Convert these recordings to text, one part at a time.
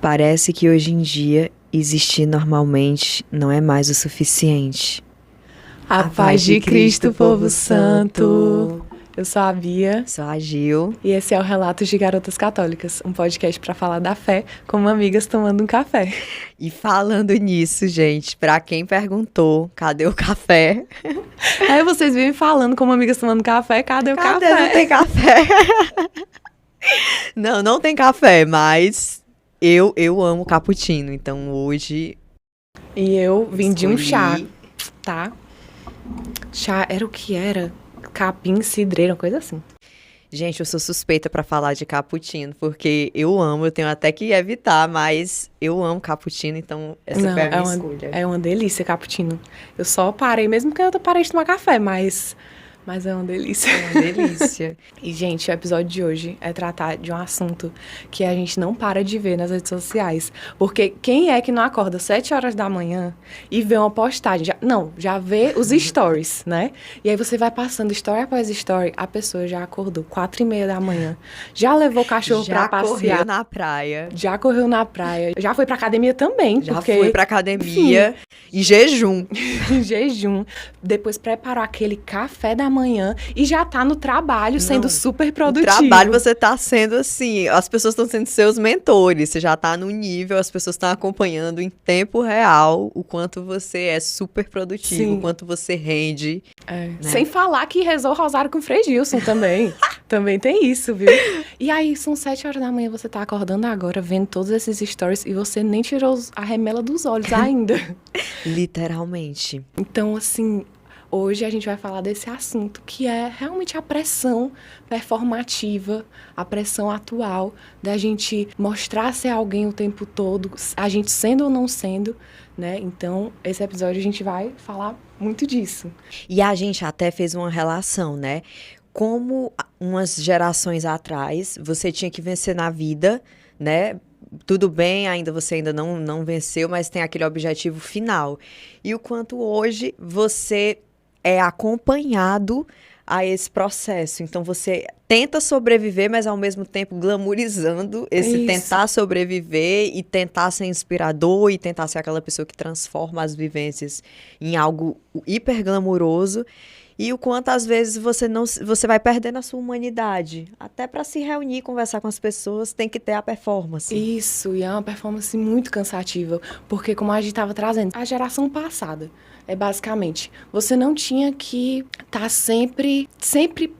Parece que hoje em dia existir normalmente não é mais o suficiente. A paz de Cristo, povo santo! Eu sou a Bia. Sou a Gil. E esse é o Relatos de Garotas Católicas, um podcast para falar da fé como amigas tomando um café. E falando nisso, gente, pra quem perguntou, cadê o café? Aí vocês vivem falando como amigas tomando café, cadê o café? Não tem café. Não tem café, mas eu amo cappuccino, então hoje... E eu vim de um chá, tá? Chá era o que era? Capim, cidreira, uma coisa assim. Gente, eu sou suspeita pra falar de cappuccino, porque eu amo, eu tenho até que evitar, mas eu amo cappuccino, então essa foi a minha escolha. É uma delícia cappuccino. Eu só parei, mesmo que eu parei de tomar café, mas é uma delícia. É uma delícia. E, gente, o episódio de hoje é tratar de um assunto que a gente não para de ver nas redes sociais. Porque quem é que não acorda 7 horas da manhã e vê uma postagem? Já vê os stories, né? E aí você vai passando story após story, a pessoa já acordou 4h30 da manhã, já levou o cachorro pra passear. Já correu na praia. Já correu na praia. Já foi pra academia também. Já foi pra academia. Em jejum. Em jejum. Depois preparou aquele café da manhã e já tá no trabalho, sendo super produtivo. No trabalho você tá sendo assim, as pessoas estão sendo seus mentores, você já tá no nível, as pessoas estão acompanhando em tempo real o quanto você é super produtivo, Sim. o quanto você rende. Né? Sem falar que rezou o rosário com o Frei Gilson também. Também tem isso, viu? E aí, são 7 horas da manhã, você tá acordando agora, vendo todos esses stories e você nem tirou a remela dos olhos ainda. Literalmente. Então, assim, hoje a gente vai falar desse assunto, que é realmente a pressão performativa, a pressão atual da gente mostrar ser alguém o tempo todo, a gente sendo ou não sendo, né? Então, esse episódio a gente vai falar muito disso. E a gente até fez uma relação, né? Como umas gerações atrás, você tinha que vencer na vida, né? Tudo bem, você ainda não venceu, mas tem aquele objetivo final. E o quanto hoje você é acompanhado a esse processo. Então, você tenta sobreviver, mas ao mesmo tempo glamourizando esse tentar sobreviver e tentar ser inspirador e tentar ser aquela pessoa que transforma as vivências em algo hiper glamouroso. E o quanto, às vezes, você vai perdendo a sua humanidade. Até para se reunir, conversar com as pessoas, tem que ter a performance. Isso, e é uma performance muito cansativa. Porque, como a gente estava trazendo, a geração passada, basicamente, você não tinha que estar sempre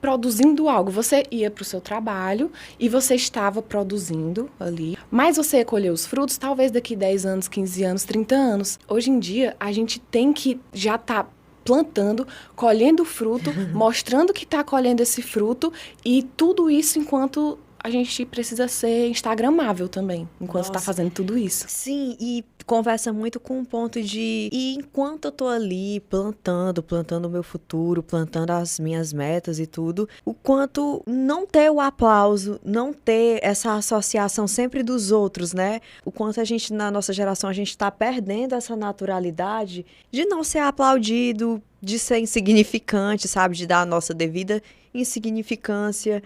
produzindo algo. Você ia para o seu trabalho e você estava produzindo ali. Mas você ia colher os frutos, talvez daqui 10 anos, 15 anos, 30 anos. Hoje em dia, a gente tem que já estar plantando, colhendo fruto, mostrando que está colhendo esse fruto, e tudo isso enquanto a gente precisa ser instagramável também, enquanto está fazendo tudo isso. Sim, e conversa muito com o ponto de... E enquanto eu tô ali plantando o meu futuro, plantando as minhas metas e tudo, o quanto não ter o aplauso, não ter essa associação sempre dos outros, né? O quanto a gente, na nossa geração, a gente tá perdendo essa naturalidade de não ser aplaudido, de ser insignificante, sabe? De dar a nossa devida insignificância.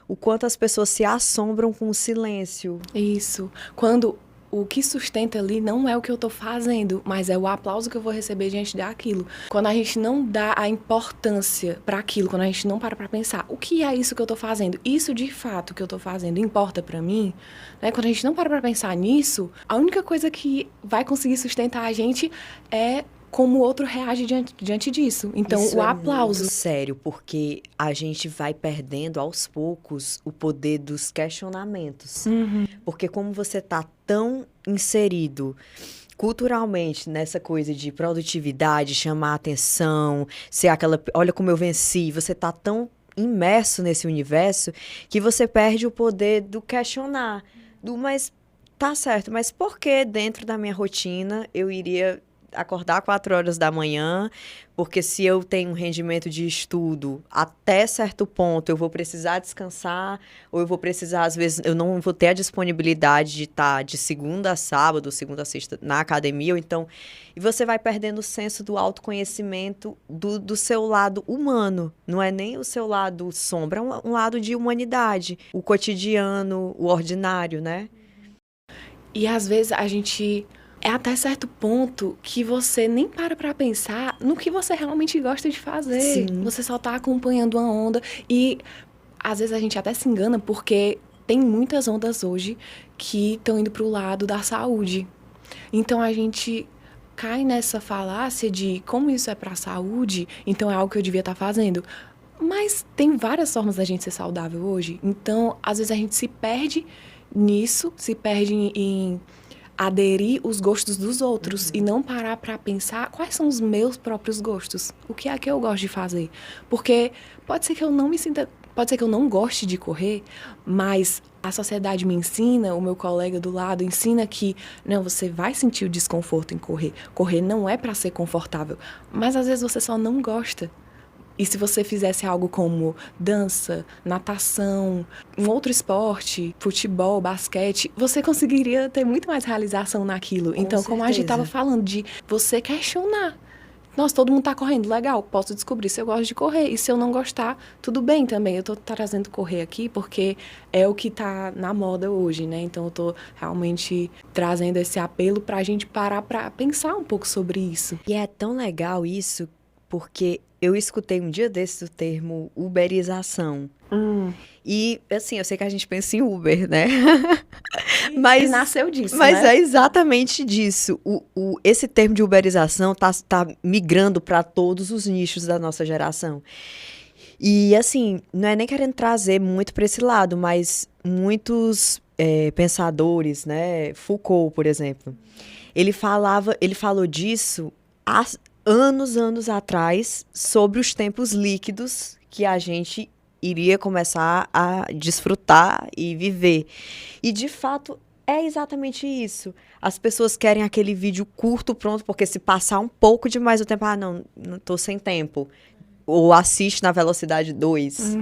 O quanto as pessoas se assombram com o silêncio. Isso. Quando o que sustenta ali não é o que eu tô fazendo, mas é o aplauso que eu vou receber diante daquilo. Quando a gente não dá a importância para aquilo, quando a gente não para pensar, o que é isso que eu tô fazendo? Isso de fato que eu tô fazendo importa para mim? Né? Quando a gente não para pensar nisso, a única coisa que vai conseguir sustentar a gente é como o outro reage diante disso. Então, isso o aplauso. É muito sério, porque a gente vai perdendo aos poucos o poder dos questionamentos. Porque como você tá tão inserido culturalmente nessa coisa de produtividade, chamar atenção, ser aquela, olha como eu venci, você tá tão imerso nesse universo que você perde o poder do questionar, mas tá certo, mas por que dentro da minha rotina eu iria acordar 4 horas da manhã, porque se eu tenho um rendimento de estudo até certo ponto, eu vou precisar descansar, ou eu vou precisar, às vezes, eu não vou ter a disponibilidade de estar de segunda a sábado, segunda a sexta na academia, ou então, e você vai perdendo o senso do autoconhecimento do seu lado humano, não é nem o seu lado sombra, é um lado de humanidade, o cotidiano, o ordinário, né? E às vezes a gente... É até certo ponto que você nem para pra pensar no que você realmente gosta de fazer. Sim. Você só tá acompanhando uma onda. E às vezes a gente até se engana porque tem muitas ondas hoje que estão indo pro lado da saúde. Então a gente cai nessa falácia de como isso é pra saúde, então é algo que eu devia estar fazendo. Mas tem várias formas da gente ser saudável hoje. Então, às vezes a gente se perde nisso, se perde em aderir os gostos dos outros e não parar para pensar quais são os meus próprios gostos. O que é que eu gosto de fazer? Porque pode ser que eu não me sinta, pode ser que eu não goste de correr, mas a sociedade me ensina, o meu colega do lado ensina que não, você vai sentir o desconforto em correr. Correr não é para ser confortável, mas às vezes você só não gosta. E se você fizesse algo como dança, natação, um outro esporte, futebol, basquete, você conseguiria ter muito mais realização naquilo. Então, como a gente estava falando, de você questionar. Nossa, todo mundo tá correndo, legal, posso descobrir se eu gosto de correr. E se eu não gostar, tudo bem também. Eu tô trazendo correr aqui porque é o que tá na moda hoje, né? Então, eu tô realmente trazendo esse apelo pra gente parar pra pensar um pouco sobre isso. E é tão legal isso, porque eu escutei um dia desses o termo uberização. E, assim, eu sei que a gente pensa em Uber, né? Mas nasceu disso, mas né? é exatamente disso. Esse termo de uberização tá migrando para todos os nichos da nossa geração. E, assim, não é nem querendo trazer muito para esse lado, mas muitos pensadores, né? Foucault, por exemplo, ele falou disso há anos atrás, sobre os tempos líquidos que a gente iria começar a desfrutar e viver. E, de fato, é exatamente isso. As pessoas querem aquele vídeo curto, pronto, porque se passar um pouco demais o tempo, não tô sem tempo. Ou assiste na velocidade 2.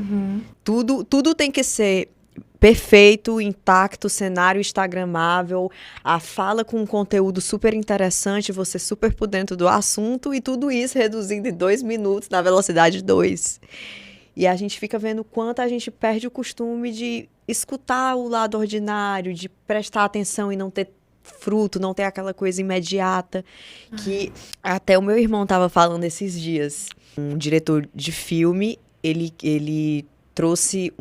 Tudo tem que ser perfeito, intacto, cenário instagramável, a fala com um conteúdo super interessante, você super por dentro do assunto e tudo isso reduzindo em 2 minutos na velocidade 2. E a gente fica vendo o quanto a gente perde o costume de escutar o lado ordinário, de prestar atenção e não ter fruto, não ter aquela coisa imediata, que até o meu irmão estava falando esses dias. Um diretor de filme, ele trouxe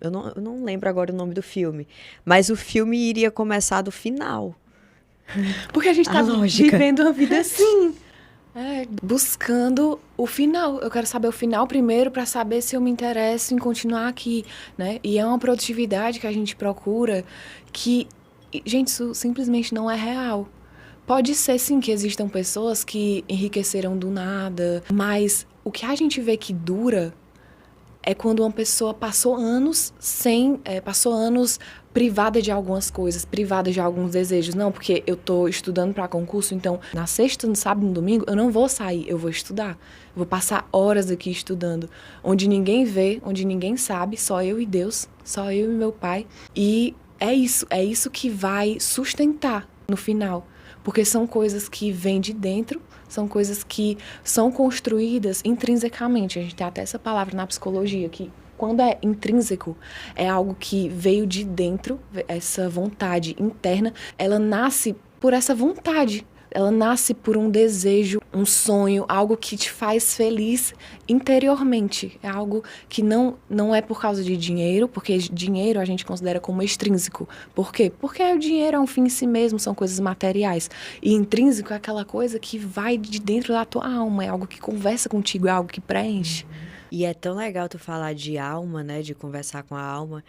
eu não lembro agora o nome do filme, mas o filme iria começar do final. Porque a gente tá vivendo uma vida assim. Buscando o final. Eu quero saber o final primeiro para saber se eu me interesso em continuar aqui, né? E é uma produtividade que a gente procura que, gente, isso simplesmente não é real. Pode ser, sim, que existam pessoas que enriqueceram do nada, mas o que a gente vê que dura é quando uma pessoa passou anos privada de algumas coisas, privada de alguns desejos. Não, porque eu tô estudando para concurso, então na sexta, no sábado, no domingo, eu não vou sair, eu vou estudar. Eu vou passar horas aqui estudando, onde ninguém vê, onde ninguém sabe, só eu e Deus, só eu e meu pai. E é isso que vai sustentar no final. Porque são coisas que vêm de dentro, são coisas que são construídas intrinsecamente. A gente tem até essa palavra na psicologia, que quando é intrínseco, é algo que veio de dentro, essa vontade interna, ela nasce por essa vontade. Ela nasce por um desejo, um sonho, algo que te faz feliz interiormente. É algo que não é por causa de dinheiro, porque dinheiro a gente considera como extrínseco. Por quê? Porque o dinheiro é um fim em si mesmo, são coisas materiais. E intrínseco é aquela coisa que vai de dentro da tua alma, é algo que conversa contigo, é algo que preenche. E é tão legal tu falar de alma, né, de conversar com a alma,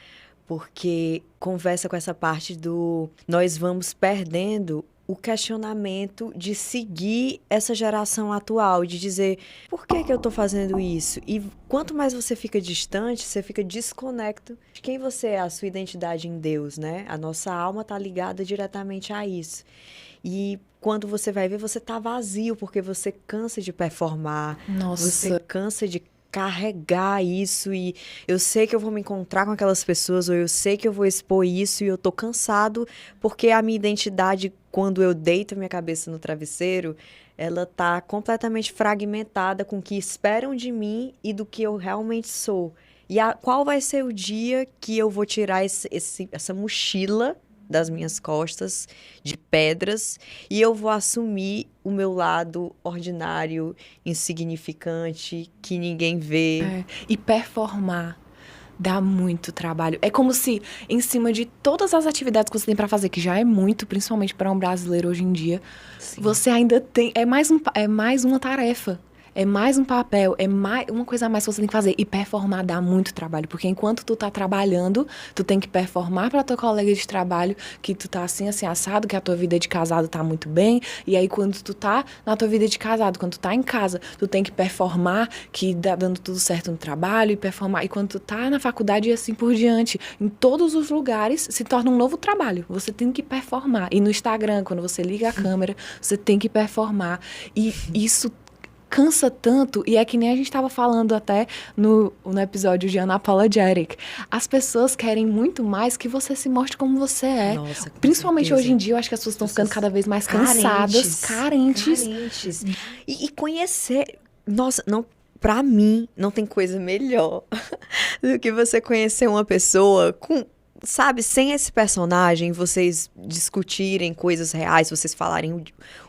porque conversa com essa parte do nós vamos perdendo o questionamento de seguir essa geração atual, de dizer, por que eu tô fazendo isso? E quanto mais você fica distante, você fica desconecto de quem você é, a sua identidade em Deus, né? A nossa alma tá ligada diretamente a isso. E quando você vai ver, você tá vazio, porque você cansa de performar, você cansa de carregar isso e eu sei que eu vou me encontrar com aquelas pessoas ou eu sei que eu vou expor isso e eu tô cansado porque a minha identidade, quando eu deito minha cabeça no travesseiro, ela tá completamente fragmentada com o que esperam de mim e do que eu realmente sou. E qual vai ser o dia que eu vou tirar essa mochila das minhas costas de pedras e eu vou assumir o meu lado ordinário, insignificante, que ninguém vê. E performar dá muito trabalho. É como se, em cima de todas as atividades que você tem pra fazer, que já é muito, principalmente para um brasileiro hoje em dia, Sim. você ainda tem... É mais uma tarefa. É mais um papel, é mais uma coisa a mais que você tem que fazer. E performar dá muito trabalho, porque enquanto tu tá trabalhando, tu tem que performar pra tua colega de trabalho que tu tá assim, assado, que a tua vida de casado tá muito bem. E aí, quando tu tá na tua vida de casado, quando tu tá em casa, tu tem que performar que dá dando tudo certo no trabalho e performar. E quando tu tá na faculdade e assim por diante, em todos os lugares, se torna um novo trabalho. Você tem que performar. E no Instagram, quando você liga a câmera, você tem que performar. E isso cansa tanto, e é que nem a gente estava falando até no episódio de Unapologetic. As pessoas querem muito mais que você se mostre como você é. Nossa, com Principalmente certeza. hoje em dia, eu acho que as pessoas estão ficando cada vez mais cansadas, carentes. E conhecer... Nossa, não, pra mim, não tem coisa melhor do que você conhecer uma pessoa com... Sabe, sem esse personagem, vocês discutirem coisas reais, vocês falarem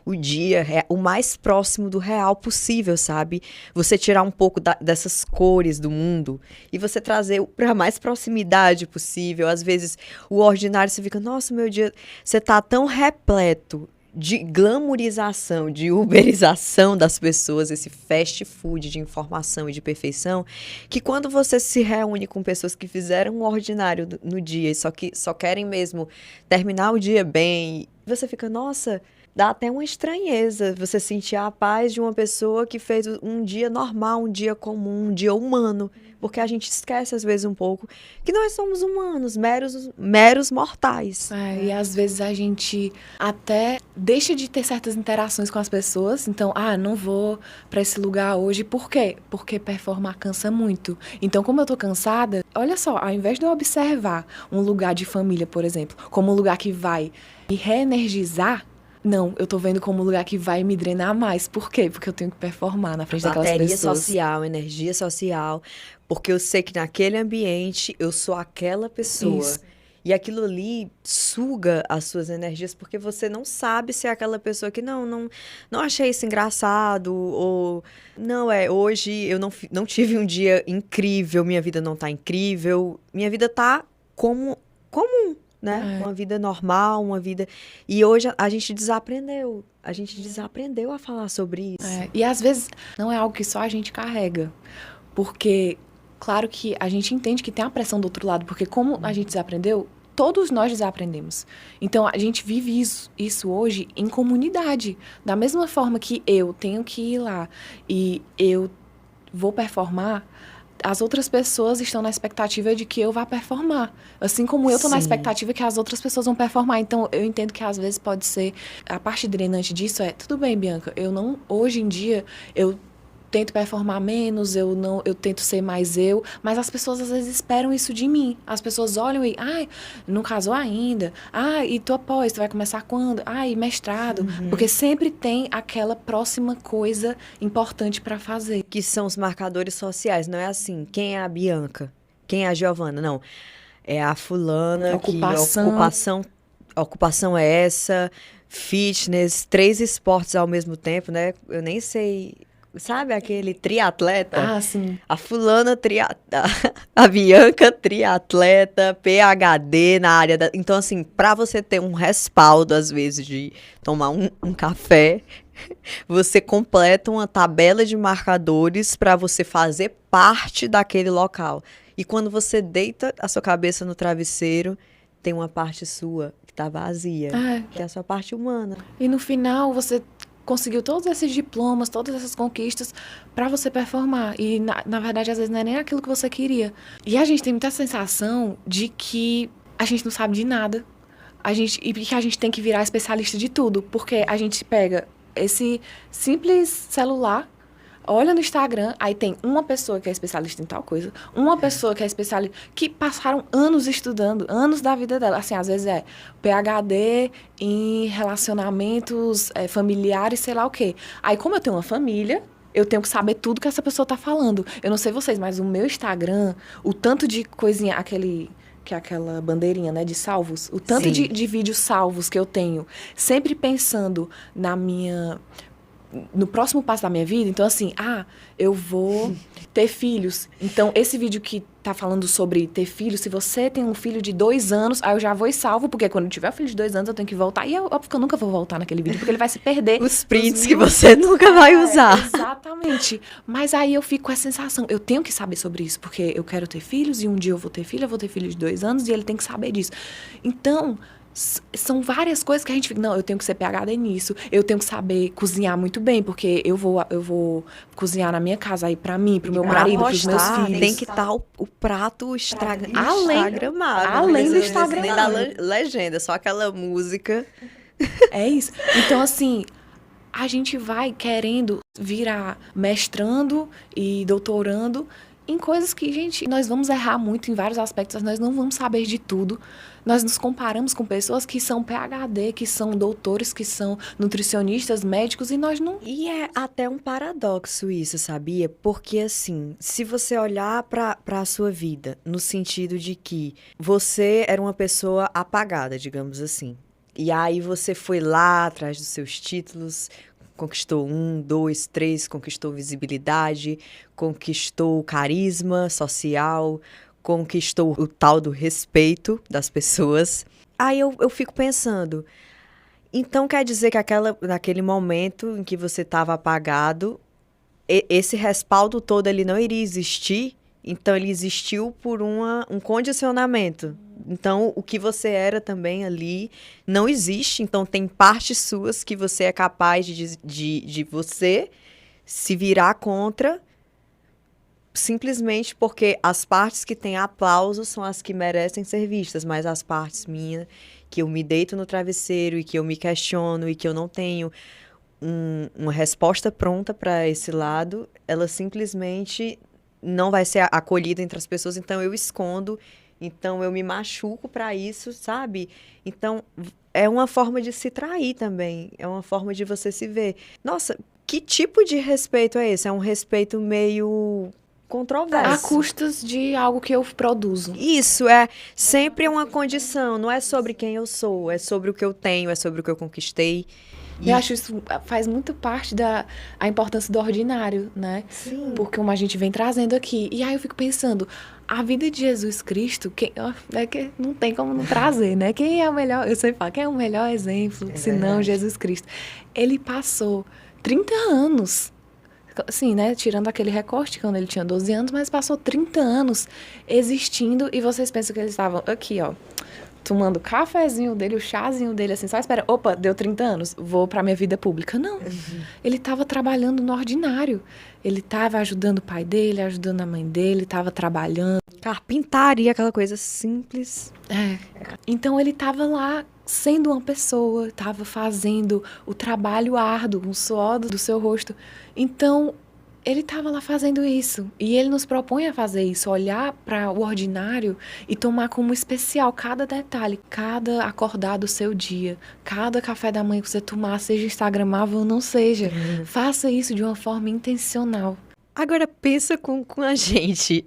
o dia, o mais próximo do real possível, sabe? Você tirar um pouco dessas cores do mundo e você trazer para a mais proximidade possível. Às vezes, o ordinário, você fica, nossa, meu dia, você tá tão repleto de glamourização, de uberização das pessoas, esse fast food de informação e de perfeição, que quando você se reúne com pessoas que fizeram um ordinário no dia e só querem mesmo terminar o dia bem, você fica, nossa, dá até uma estranheza você sentir a paz de uma pessoa que fez um dia normal, um dia comum, um dia humano. Porque a gente esquece, às vezes, um pouco que nós somos humanos, meros mortais. E às vezes a gente até deixa de ter certas interações com as pessoas. Então, não vou pra esse lugar hoje. Por quê? Porque performar cansa muito. Então, como eu tô cansada, olha só, ao invés de eu observar um lugar de família, por exemplo, como um lugar que vai me reenergizar, não, eu tô vendo como um lugar que vai me drenar mais. Por quê? Porque eu tenho que performar na frente daquelas pessoas. Bateria social, energia social. Porque eu sei que naquele ambiente eu sou aquela pessoa. Isso. E aquilo ali suga as suas energias, porque você não sabe se é aquela pessoa que não achei isso engraçado, ou não hoje eu não tive um dia incrível, minha vida não tá incrível, minha vida tá comum, né? Uma vida normal, uma vida... E hoje a gente desaprendeu. A gente desaprendeu a falar sobre isso. E às vezes não é algo que só a gente carrega. Porque, claro que a gente entende que tem a pressão do outro lado. Porque como a gente desaprendeu, todos nós desaprendemos. Então, a gente vive isso hoje em comunidade. Da mesma forma que eu tenho que ir lá e eu vou performar... As outras pessoas estão na expectativa de que eu vá performar. Assim como eu estou na expectativa que as outras pessoas vão performar. Então, eu entendo que às vezes pode ser... A parte drenante disso tudo bem, Bianca, hoje em dia, eu tento performar menos, eu tento ser mais eu, mas as pessoas às vezes esperam isso de mim. As pessoas olham e, não casou ainda. E tu após, tu vai começar quando? E mestrado. Porque sempre tem aquela próxima coisa importante para fazer. Que são os marcadores sociais. Não é assim, quem é a Bianca? Quem é a Giovana? Não. É a fulana, a ocupação é essa, fitness, 3 esportes ao mesmo tempo, né? Eu nem sei... Sabe aquele triatleta? Sim. A fulana, a Bianca, triatleta, PhD na área da... Então, assim, para você ter um respaldo, às vezes, de tomar um café, você completa uma tabela de marcadores para você fazer parte daquele local. E quando você deita a sua cabeça no travesseiro, tem uma parte sua que tá vazia, que é a sua parte humana. E no final, você... conseguiu todos esses diplomas, todas essas conquistas para você performar. E, na verdade, às vezes não é nem aquilo que você queria. E a gente tem muita sensação de que a gente não sabe de nada. E que a gente tem que virar especialista de tudo. Porque a gente pega esse simples celular, olha no Instagram, aí tem uma pessoa que é especialista em tal coisa, uma pessoa que é especialista, que passaram anos estudando, anos da vida dela. Assim, às vezes PhD em relacionamentos familiares, sei lá o quê. Aí, como eu tenho uma família, eu tenho que saber tudo que essa pessoa tá falando. Eu não sei vocês, mas o meu Instagram, o tanto de coisinha, aquele que é aquela bandeirinha, né, de salvos. O tanto de vídeos salvos que eu tenho, sempre pensando no próximo passo da minha vida. Então, assim, eu vou ter filhos. Então, esse vídeo que tá falando sobre ter filhos, se você tem um filho de 2 anos, aí eu já vou e salvo, porque quando eu tiver um filho de 2 anos, eu tenho que voltar. E é óbvio que eu nunca vou voltar naquele vídeo, porque ele vai se perder. Os prints que você nunca vai usar. Exatamente. Mas aí eu fico com a sensação, eu tenho que saber sobre isso, porque eu quero ter filhos, e um dia eu vou ter filho de 2 anos, e ele tem que saber disso. Então, são várias coisas que a gente fica, não, eu tenho que ser PhD nisso, eu tenho que saber cozinhar muito bem, porque eu vou cozinhar na minha casa aí pra mim, pro meu marido, pros meus filhos. Tem que estar o prato instagramável. Além do Instagram. Nem da legenda, só aquela música. É isso. Então, assim, a gente vai querendo virar mestrando e doutorando em coisas que, gente, nós vamos errar muito em vários aspectos, nós não vamos saber de tudo. Nós nos comparamos com pessoas que são PhD, que são doutores, que são nutricionistas, médicos, e nós não... E é até um paradoxo isso, sabia? Porque, assim, se você olhar para a sua vida, no sentido de que você era uma pessoa apagada, digamos assim, e aí você foi lá atrás dos seus títulos, conquistou 1, 2, 3, conquistou visibilidade, conquistou carisma social, conquistou o tal do respeito das pessoas. Aí eu fico pensando, então quer dizer que naquele momento em que você estava apagado, esse respaldo todo ele não iria existir? Então ele existiu por um condicionamento. Então o que você era também ali não existe. Então tem partes suas que você é capaz de você se virar contra, simplesmente porque as partes que têm aplauso são as que merecem ser vistas, mas as partes minhas, que eu me deito no travesseiro e que eu me questiono e que eu não tenho uma resposta pronta para esse lado, ela simplesmente não vai ser acolhida entre as pessoas, então eu escondo, então eu me machuco para isso, sabe? Então é uma forma de se trair também, é uma forma de você se ver. Nossa, que tipo de respeito é esse? É um respeito meio controverso. A custas de algo que eu produzo. Isso, é sempre uma condição, não é sobre quem eu sou, é sobre o que eu tenho, é sobre o que eu conquistei. Eu acho isso faz muito parte a importância do ordinário, né? Sim. Porque como a gente vem trazendo aqui. E aí eu fico pensando, a vida de Jesus Cristo, que não tem como não trazer, né? Quem é o melhor, eu sempre falo, quem é o melhor exemplo, senão Jesus Cristo? Ele passou 30 anos, assim, né? Tirando aquele recorte quando ele tinha 12 anos, mas passou 30 anos existindo e vocês pensam que eles estavam aqui, ó, tomando o cafezinho dele, o chazinho dele, assim, só espera, opa, deu 30 anos, vou pra minha vida pública. Não, ele estava trabalhando no ordinário, ele estava ajudando o pai dele, ajudando a mãe dele, estava trabalhando. Carpintaria, aquela coisa simples. Então ele estava lá sendo uma pessoa, estava fazendo o trabalho árduo, com o suor do seu rosto. Então, ele estava lá fazendo isso. E ele nos propõe a fazer isso, olhar para o ordinário e tomar como especial cada detalhe, cada acordar do seu dia, cada café da manhã que você tomar, seja instagramável ou não seja. Faça isso de uma forma intencional. Agora pensa com a gente.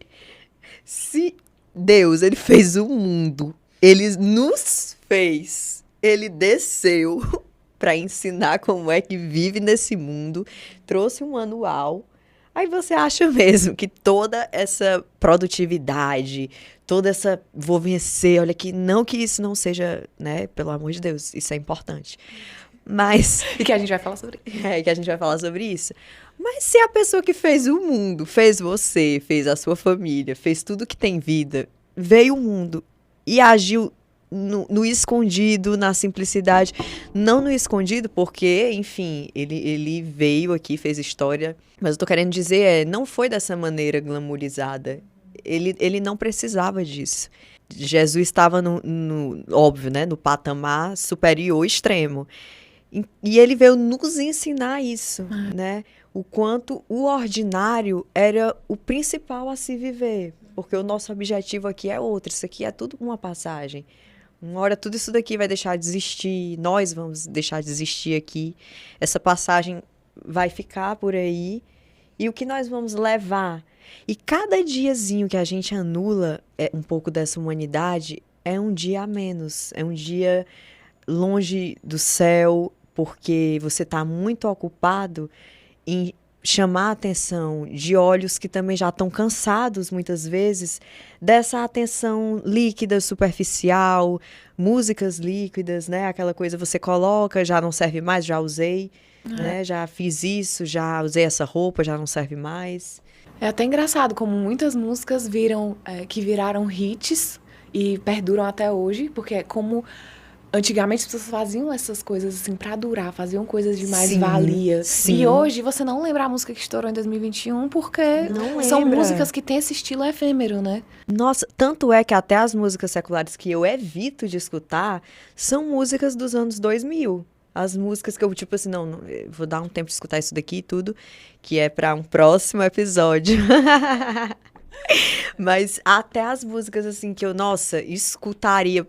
Se Deus, ele fez o mundo, ele nos fez, ele desceu para ensinar como é que vive nesse mundo, trouxe um manual. Aí você acha mesmo que toda essa produtividade, toda essa vou vencer, olha que não que isso não seja, né, pelo amor de Deus, isso é importante. Mas e que a gente vai falar sobre isso. Que a gente vai falar sobre isso. Mas se a pessoa que fez o mundo, fez você, fez a sua família, fez tudo que tem vida, veio o mundo e agiu no escondido, na simplicidade, não no escondido porque, enfim, ele veio aqui, fez história, mas eu tô querendo dizer, não foi dessa maneira glamourizada, ele não precisava disso. Jesus estava óbvio, né, no patamar superior extremo, e ele veio nos ensinar isso, né, o quanto o ordinário era o principal a se viver, porque o nosso objetivo aqui é outro, isso aqui é tudo uma passagem. Uma hora tudo isso daqui vai deixar de existir, nós vamos deixar de existir aqui, essa passagem vai ficar por aí, e o que nós vamos levar? E cada diazinho que a gente anula um pouco dessa humanidade é um dia a menos, é um dia longe do céu, porque você está muito ocupado em chamar a atenção de olhos que também já estão cansados, muitas vezes, dessa atenção líquida, superficial, músicas líquidas, né? Aquela coisa você coloca, já não serve mais, já usei, né? Já fiz isso, já usei essa roupa, já não serve mais. É até engraçado como muitas músicas que viraram hits e perduram até hoje, porque é como antigamente as pessoas faziam essas coisas assim pra durar, faziam coisas de mais-valia. E hoje você não lembra a música que estourou em 2021 porque são músicas que têm esse estilo efêmero, né? Nossa, tanto é que até as músicas seculares que eu evito de escutar são músicas dos anos 2000. As músicas que eu, tipo assim, não, vou dar um tempo de escutar isso daqui e tudo, que é pra um próximo episódio. Mas até as músicas, assim, que eu, nossa, escutaria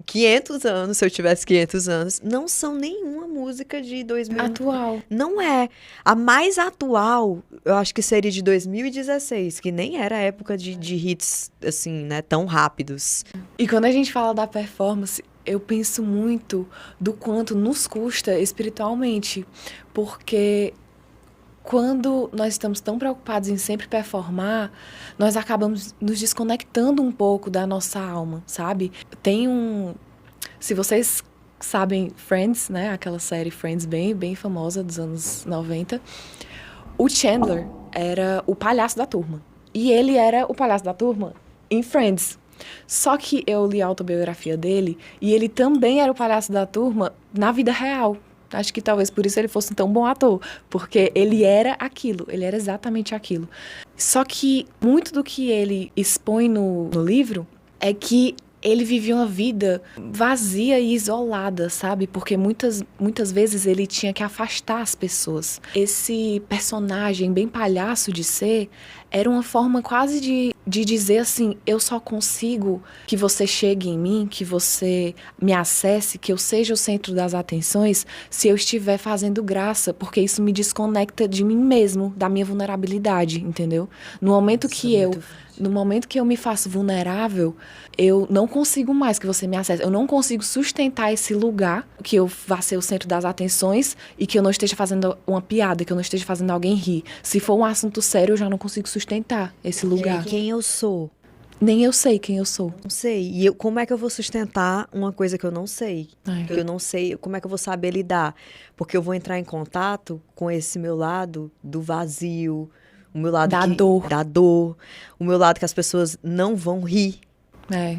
500 anos, se eu tivesse 500 anos, não são nenhuma música de 2000. Atual. Não é. A mais atual, eu acho que seria de 2016, que nem era a época de hits, assim, né, tão rápidos. E quando a gente fala da performance, eu penso muito do quanto nos custa espiritualmente, porque quando nós estamos tão preocupados em sempre performar, nós acabamos nos desconectando um pouco da nossa alma, sabe? Se vocês sabem Friends, né? Aquela série Friends bem famosa dos anos 90. O Chandler era o palhaço da turma. E ele era o palhaço da turma em Friends. Só que eu li a autobiografia dele e ele também era o palhaço da turma na vida real. Acho que talvez por isso ele fosse tão bom ator, porque ele era aquilo, ele era exatamente aquilo. Só que muito do que ele expõe no livro é que ele vivia uma vida vazia e isolada, sabe? Porque muitas vezes ele tinha que afastar as pessoas. Esse personagem bem palhaço de ser era uma forma quase de dizer assim, eu só consigo que você chegue em mim, que você me acesse, que eu seja o centro das atenções, se eu estiver fazendo graça, porque isso me desconecta de mim mesmo, da minha vulnerabilidade, entendeu? No momento que eu me faço vulnerável, eu não consigo mais que você me acesse. Eu não consigo sustentar esse lugar, que eu vá ser o centro das atenções e que eu não esteja fazendo uma piada, que eu não esteja fazendo alguém rir. Se for um assunto sério, eu já não consigo sustentar esse lugar. Quem eu sou? Nem eu sei quem eu sou. Não sei. E como é que eu vou sustentar uma coisa que eu não sei? Que eu não sei, como é que eu vou saber lidar? Porque eu vou entrar em contato com esse meu lado do vazio, o meu lado da dor, o meu lado que as pessoas não vão rir. É.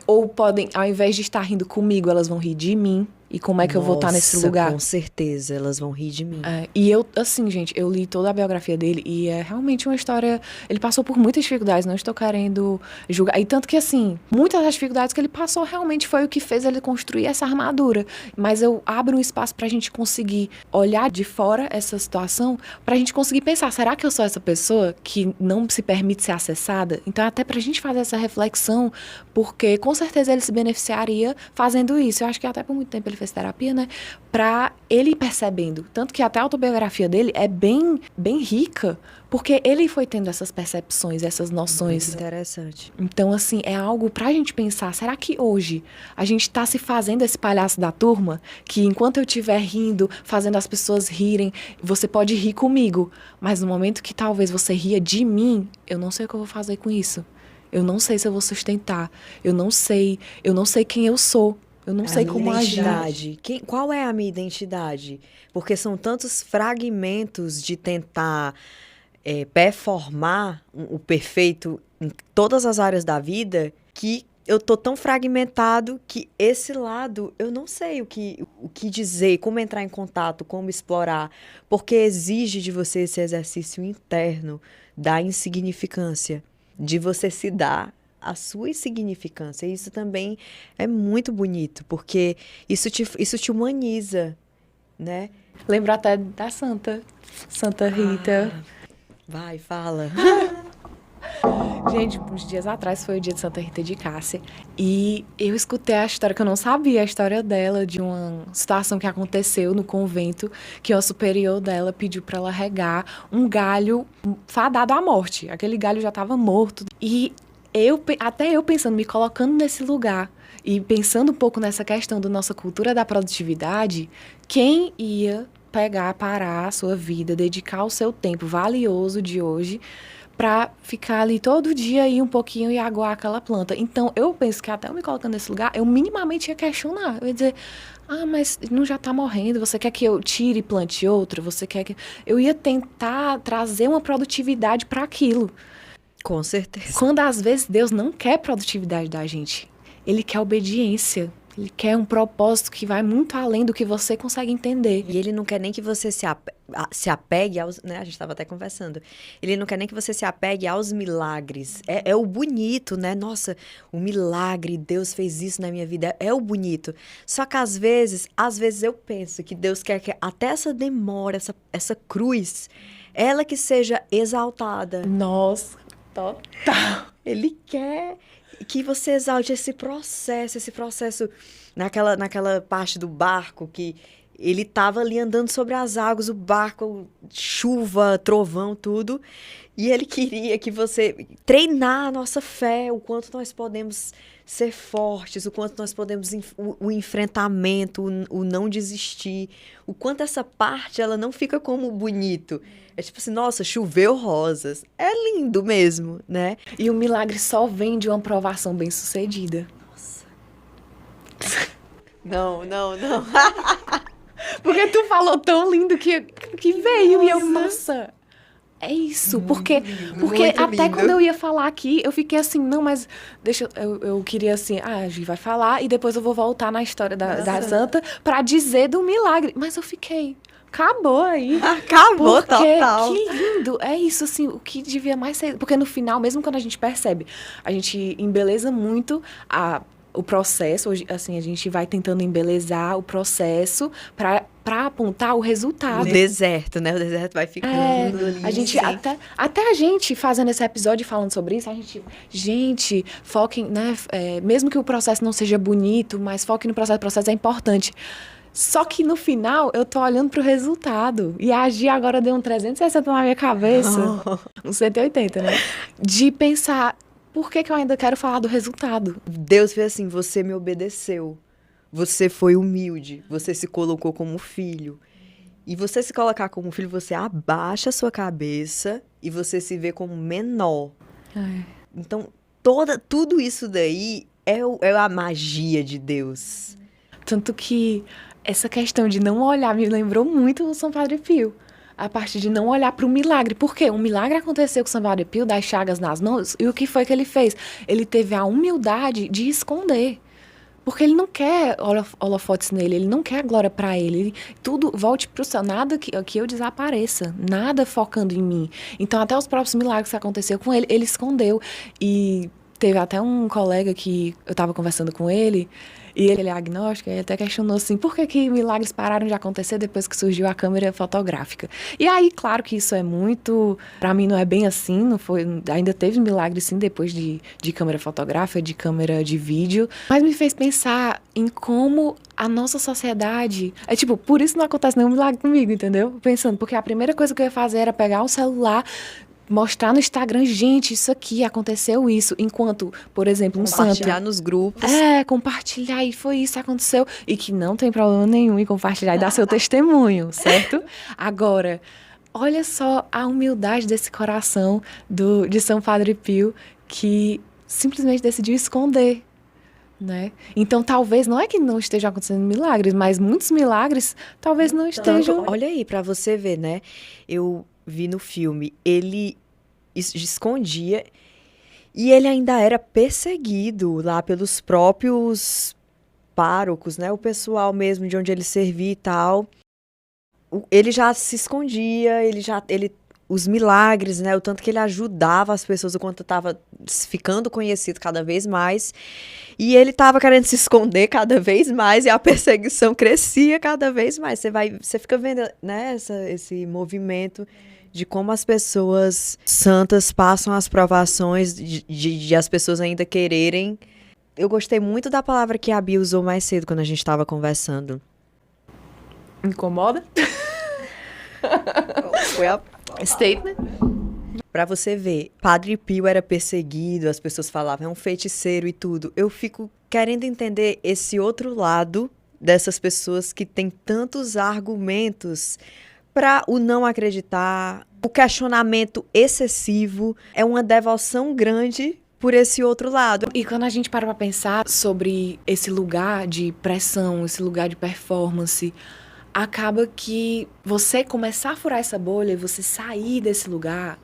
Ou podem, ao invés de estar rindo comigo, elas vão rir de mim. E como é que eu vou estar nesse lugar? Com certeza, elas vão rir de mim. E eu, assim, gente, eu li toda a biografia dele e é realmente uma história... Ele passou por muitas dificuldades, não estou querendo julgar. E tanto que, assim, muitas das dificuldades que ele passou realmente foi o que fez ele construir essa armadura. Mas eu abro um espaço pra gente conseguir olhar de fora essa situação, pra gente conseguir pensar, será que eu sou essa pessoa que não se permite ser acessada? Então, até pra gente fazer essa reflexão, porque com certeza ele se beneficiaria fazendo isso. Eu acho que até por muito tempo ele fez terapia, né? Pra ele ir percebendo. Tanto que até a autobiografia dele é bem rica, porque ele foi tendo essas percepções, essas noções. Muito interessante. Então, assim, é algo pra gente pensar. Será que hoje a gente tá se fazendo esse palhaço da turma? Que enquanto eu estiver rindo, fazendo as pessoas rirem, você pode rir comigo. Mas no momento que talvez você ria de mim, eu não sei o que eu vou fazer com isso. Eu não sei se eu vou sustentar. Eu não sei quem eu sou. Eu não sei como agir. Qual é a minha identidade? Porque são tantos fragmentos de tentar performar o perfeito em todas as áreas da vida que eu tô tão fragmentado que esse lado eu não sei o que dizer, como entrar em contato, como explorar, porque exige de você esse exercício interno da insignificância, de você se dar a sua insignificância. E isso também é muito bonito, porque isso te humaniza, né? Lembro até da Santa Rita. Vai, fala. Gente, uns dias atrás foi o dia de Santa Rita de Cássia e eu escutei a história, que eu não sabia a história dela, de uma situação que aconteceu no convento, que o superior dela pediu para ela regar um galho fadado à morte. Aquele galho já estava morto. E até eu pensando, me colocando nesse lugar e pensando um pouco nessa questão da nossa cultura da produtividade, quem ia parar a sua vida, dedicar o seu tempo valioso de hoje para ficar ali todo dia e um pouquinho e aguar aquela planta. Então, eu penso que até eu me colocando nesse lugar, eu minimamente ia questionar. Eu ia dizer, mas não já tá morrendo? Você quer que eu tire e plante outro? Você quer que... Eu ia tentar trazer uma produtividade para aquilo. Com certeza. Quando, às vezes, Deus não quer produtividade da gente. Ele quer obediência. Ele quer um propósito que vai muito além do que você consegue entender. E ele não quer nem que você se apegue aos... Né? A gente estava até conversando. Ele não quer nem que você se apegue aos milagres. É o bonito, né? Nossa, o milagre, Deus fez isso na minha vida. É o bonito. Só que às vezes eu penso que Deus quer que até essa demora, essa cruz, ela que seja exaltada. Nossa, total. Ele quer que você exalte esse processo naquela parte do barco que ele estava ali andando sobre as águas, o barco, chuva, trovão, tudo, e ele queria que você treinar a nossa fé, o quanto nós podemos ser fortes, o quanto nós podemos o enfrentamento, o não desistir, o quanto essa parte ela não fica como bonito. É tipo assim, nossa, choveu rosas. É lindo mesmo, né? E o milagre só vem de uma provação bem-sucedida. Nossa. Não. Porque tu falou tão lindo que veio. Nossa. E eu, nossa, é isso. Porque até lindo. Quando eu ia falar aqui, eu fiquei assim, não, mas eu queria assim, a Gi vai falar e depois eu vou voltar na história da Santa pra dizer do milagre. Mas eu fiquei... Acabou aí. Acabou, total. Que lindo. É isso, assim, o que devia mais ser... Porque no final, mesmo quando a gente percebe, a gente embeleza muito o processo. Hoje, assim, a gente vai tentando embelezar o processo para apontar o resultado. O deserto, né? O deserto vai ficando ali. A gente, até a gente fazendo esse episódio falando sobre isso, a gente, foquem, né? Mesmo que o processo não seja bonito, mas foquem no processo. O processo é importante. Só que no final, eu tô olhando pro resultado. E a Gi agora deu um 360 na minha cabeça. Um 180, né? De pensar, por que eu ainda quero falar do resultado? Deus fez assim, você me obedeceu. Você foi humilde. Você se colocou como filho. E você se colocar como filho, você abaixa a sua cabeça e você se vê como menor. Então, tudo isso daí é a magia de Deus. Tanto que... Essa questão de não olhar me lembrou muito o São Padre Pio. A parte de não olhar para o milagre. Por quê? Um milagre aconteceu com o São Padre Pio, das chagas nas mãos. E o que foi que ele fez? Ele teve a humildade de esconder. Porque ele não quer holofotes nele, ele não quer a glória para ele. Tudo volte para o céu, nada que eu desapareça, nada focando em mim. Então, até os próprios milagres que aconteceu com ele, ele escondeu. E teve até um colega que eu estava conversando com ele, e ele é agnóstico, e até questionou assim, por que milagres pararam de acontecer depois que surgiu a câmera fotográfica? E aí, claro que isso é muito... Pra mim não é bem assim, não foi, ainda teve milagre sim depois de câmera fotográfica, de câmera de vídeo, mas me fez pensar em como a nossa sociedade... por isso não acontece nenhum milagre comigo, entendeu? Pensando, porque a primeira coisa que eu ia fazer era pegar o celular... Mostrar no Instagram, gente, isso aqui, aconteceu isso. Enquanto, por exemplo, um santo... Compartilhar nos grupos. Compartilhar, e foi isso, aconteceu. E que não tem problema nenhum em compartilhar e dar seu testemunho, certo? Agora, olha só a humildade desse coração de São Padre Pio, que simplesmente decidiu esconder, né? Então, talvez, não é que não estejam acontecendo milagres, mas muitos milagres talvez não estejam... Olha aí, pra você ver, né? Eu... vi no filme, ele escondia e ele ainda era perseguido lá pelos próprios párocos, né? O pessoal mesmo de onde ele servia e tal. Ele já se escondia, os milagres, né? O tanto que ele ajudava as pessoas, o quanto estava ficando conhecido cada vez mais. E ele estava querendo se esconder cada vez mais e a perseguição crescia cada vez mais. Você fica vendo, né, esse movimento de como as pessoas santas passam as provações, de as pessoas ainda quererem. Eu gostei muito da palavra que a Bia usou mais cedo quando a gente estava conversando. Incomoda? Foi a Statement? Pra você ver, Padre Pio era perseguido, as pessoas falavam, é um feiticeiro e tudo. Eu fico querendo entender esse outro lado dessas pessoas que têm tantos argumentos para o não acreditar, o questionamento excessivo, é uma devoção grande por esse outro lado. E quando a gente para pra pensar sobre esse lugar de pressão, esse lugar de performance, acaba que você começar a furar essa bolha e você sair desse lugar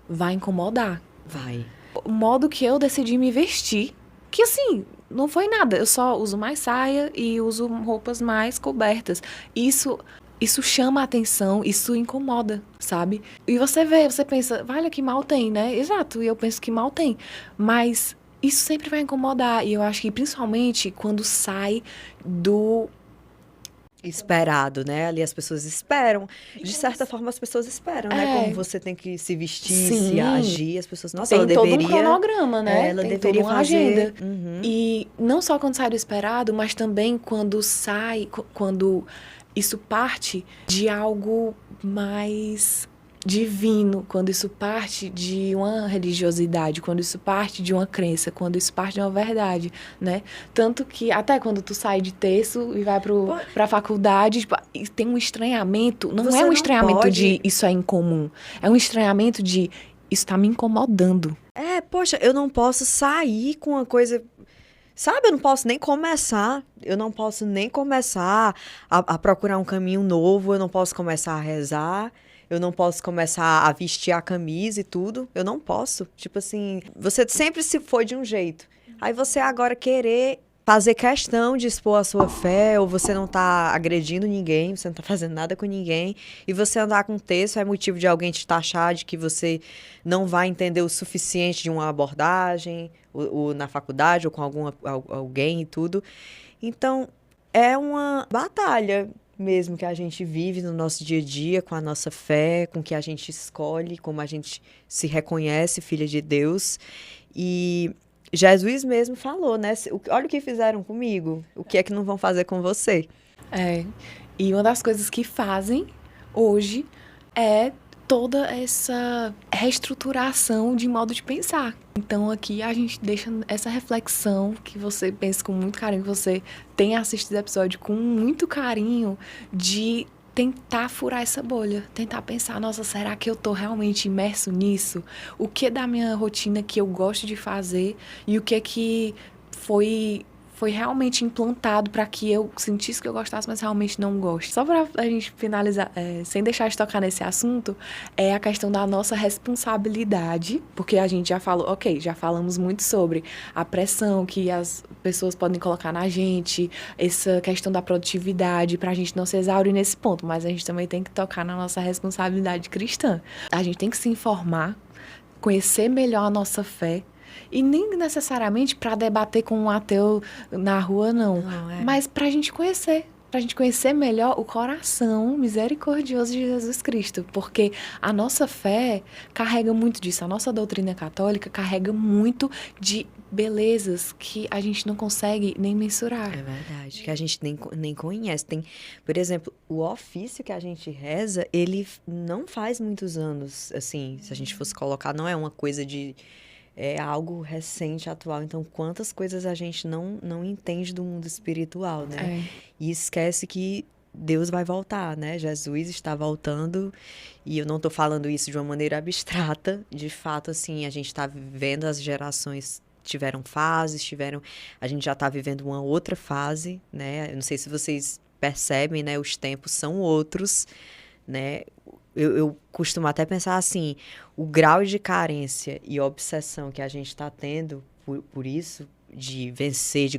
vai incomodar. Vai. O modo que eu decidi me vestir, que assim, não foi nada. Eu só uso mais saia e uso roupas mais cobertas. Isso chama a atenção, isso incomoda, sabe? E você vê, você pensa, vale, que mal tem, né? Exato, e eu penso que mal tem. Mas isso sempre vai incomodar. E eu acho que principalmente quando sai do Esperado, né? Ali as pessoas esperam. De certa forma, as pessoas esperam, né? Como você tem que se vestir, Sim. se agir. As pessoas, nossa, tem ela todo deveria... um cronograma, né? Ela tem deveria toda uma fazer... agenda. Uhum. E não só quando sai do esperado, mas também quando sai, quando isso parte de algo mais divino, quando isso parte de uma religiosidade, quando isso parte de uma crença, quando isso parte de uma verdade, né? Tanto que até quando tu sai de terço e vai pra faculdade, tipo, tem um estranhamento, não Você é um não estranhamento pode- de isso é incomum, é um estranhamento de isso tá me incomodando. Poxa, eu não posso sair com uma coisa... Sabe, eu não posso nem começar. Eu não posso nem começar a procurar um caminho novo. Eu não posso começar a rezar. Eu não posso começar a vestir a camisa e tudo. Eu não posso. Tipo assim, você sempre se foi de um jeito. Aí você agora querer fazer questão de expor a sua fé, ou você não tá agredindo ninguém, você não tá fazendo nada com ninguém, e você andar com texto é motivo de alguém te taxar de que você não vai entender o suficiente de uma abordagem, ou na faculdade, ou com alguém e tudo. Então, é uma batalha mesmo que a gente vive no nosso dia a dia, com a nossa fé, com o que a gente escolhe, como a gente se reconhece filha de Deus. E Jesus mesmo falou, né? Olha o que fizeram comigo, o que é que não vão fazer com você? E uma das coisas que fazem hoje é toda essa reestruturação de modo de pensar. Então aqui a gente deixa essa reflexão, que você pensa com muito carinho, que você tenha assistido o episódio com muito carinho, de tentar furar essa bolha, tentar pensar, nossa, será que eu tô realmente imerso nisso? O que da minha rotina que eu gosto de fazer e o que foi realmente implantado para que eu sentisse que eu gostasse, mas realmente não gosto. Só para a gente finalizar, sem deixar de tocar nesse assunto, é a questão da nossa responsabilidade, porque a gente já falou, já falamos muito sobre a pressão que as pessoas podem colocar na gente, essa questão da produtividade, para a gente não se exaurir nesse ponto, mas a gente também tem que tocar na nossa responsabilidade cristã. A gente tem que se informar, conhecer melhor a nossa fé, e nem necessariamente para debater com um ateu na rua, não. Mas para a gente conhecer melhor o coração misericordioso de Jesus Cristo. Porque a nossa fé carrega muito disso. A nossa doutrina católica carrega muito de belezas que a gente não consegue nem mensurar. É verdade, que a gente nem conhece. Tem, por exemplo, o ofício que a gente reza, ele não faz muitos anos, assim, se a gente fosse colocar, não é uma coisa de... É algo recente, atual. Então, quantas coisas a gente não entende do mundo espiritual, né? E esquece que Deus vai voltar, né? Jesus está voltando. E eu não estou falando isso de uma maneira abstrata. De fato, assim, a gente está vivendo, as gerações tiveram fases, a gente já está vivendo uma outra fase, né? Eu não sei se vocês percebem, né? Os tempos são outros, né? Eu costumo até pensar assim, o grau de carência e obsessão que a gente está tendo por isso, de vencer, de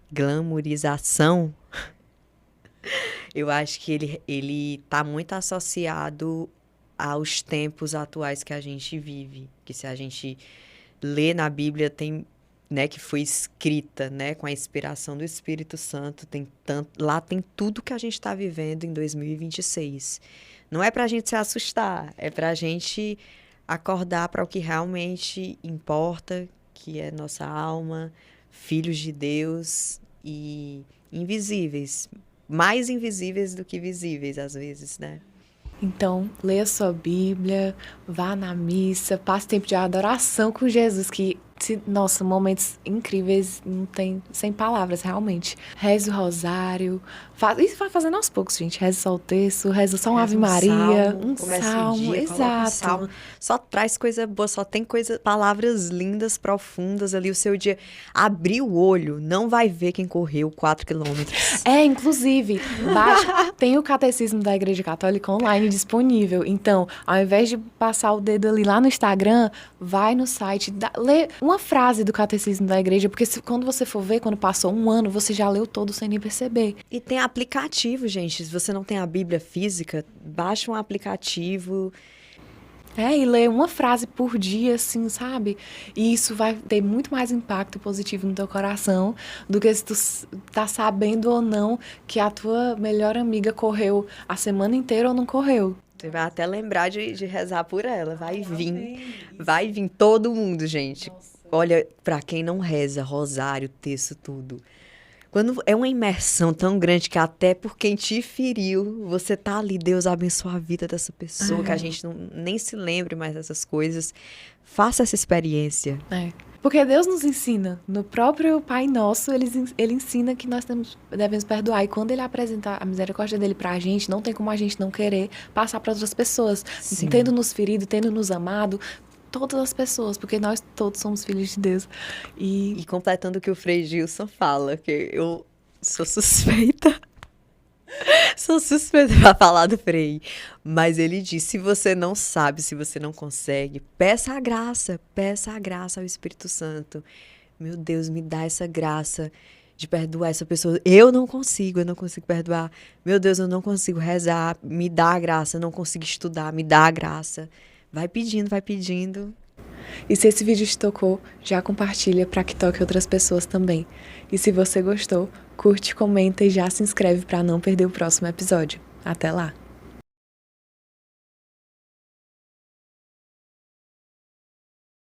glamourização, eu acho que ele está muito associado aos tempos atuais que a gente vive. Que se a gente lê na Bíblia, tem né, que foi escrita, né, com a inspiração do Espírito Santo, lá tem tudo que a gente está vivendo em 2026. Não é para a gente se assustar, é para a gente acordar para o que realmente importa, que é nossa alma, filhos de Deus e invisíveis, mais invisíveis do que visíveis às vezes, né? Então, leia sua Bíblia, vá na missa, passe tempo de adoração com Jesus, que, nossa, momentos incríveis, não tem, sem palavras, realmente. Reze o rosário, isso vai fazendo aos poucos, gente. Reze só o terço, reze só uma Ave Maria, um salmo, exato. Salmo, só traz coisa boa, só tem palavras lindas, profundas ali. O seu dia, abrir o olho, não vai ver quem correu 4 quilômetros. Inclusive, tem o Catecismo da Igreja Católica online disponível. Então, ao invés de passar o dedo ali lá no Instagram, vai no site, lê uma frase do Catecismo da Igreja, porque quando você for ver, quando passou um ano, você já leu todo sem nem perceber. E tem aplicativo, gente. Se você não tem a Bíblia física, baixa um aplicativo. E lê uma frase por dia, assim, sabe? E isso vai ter muito mais impacto positivo no teu coração do que se tu tá sabendo ou não que a tua melhor amiga correu a semana inteira ou não correu. Você vai até lembrar de rezar por ela. Vai vir todo mundo, gente. Nossa. Olha, pra quem não reza, rosário, terço, tudo. Quando é uma imersão tão grande que até por quem te feriu, você tá ali, Deus abençoa a vida dessa pessoa, que a gente nem se lembre mais dessas coisas. Faça essa experiência. Porque Deus nos ensina, no próprio Pai Nosso, ele ensina que nós devemos perdoar. E quando ele apresenta a misericórdia dele pra gente, não tem como a gente não querer passar para outras pessoas. Sim. Tendo nos ferido, tendo nos amado, todas as pessoas, porque nós todos somos filhos de Deus. E completando o que o Frei Gilson fala, que eu sou suspeita. Sou suspeita pra falar do Frei. Mas ele diz, se você não sabe, se você não consegue, peça a graça ao Espírito Santo. Meu Deus, me dá essa graça de perdoar essa pessoa. Eu não consigo perdoar. Meu Deus, eu não consigo rezar, me dá a graça. Eu não consigo estudar, me dá a graça. Vai pedindo. E se esse vídeo te tocou, já compartilha para que toque outras pessoas também. E se você gostou, curte, comenta e já se inscreve para não perder o próximo episódio. Até lá!